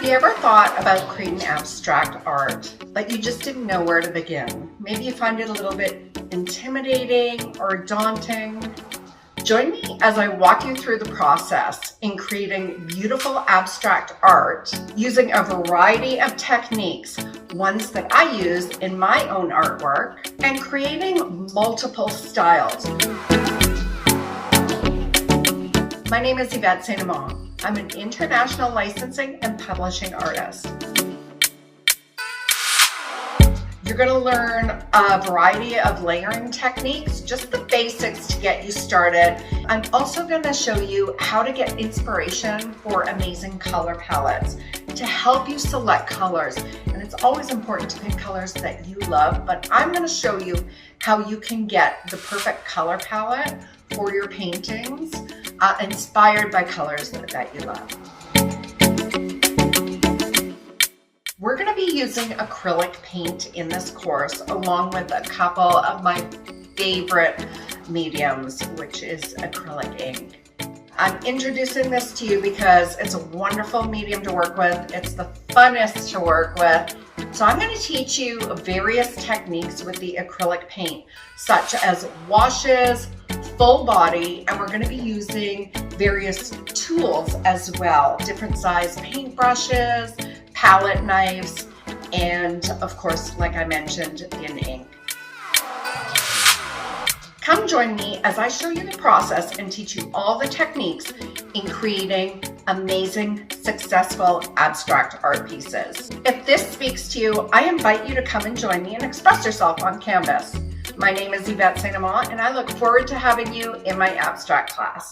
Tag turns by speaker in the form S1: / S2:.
S1: Have you ever thought about creating abstract art, but you just didn't know where to begin? Maybe you find it a little bit intimidating or daunting. Join me as I walk you through the process in creating beautiful abstract art using a variety of techniques, ones that I use in my own artwork, and creating multiple styles. My name is Yvette St.Amant. I'm an international licensing and publishing artist. You're going to learn a variety of layering techniques, just the basics to get you started. I'm also going to show you how to get inspiration for amazing color palettes to help you select colors. And it's always important to pick colors that you love, but I'm going to show you how you can get the perfect color palette for your paintings, inspired by colors that you love. We're going to be using acrylic paint in this course, along with a couple of my favorite mediums, which is acrylic ink. I'm introducing this to you because it's a wonderful medium to work with. It's the funnest to work with. So I'm going to teach you various techniques with the acrylic paint, such as washes, full body, and we're going to be using various tools as well, different size paint brushes, palette knives, and of course, like I mentioned, in ink. Come join me as I show you the process and teach you all the techniques in creating amazing, successful abstract art pieces. If this speaks to you, I invite you to come and join me and express yourself on canvas. My name is Yvette St.Amant, and I look forward to having you in my abstract class.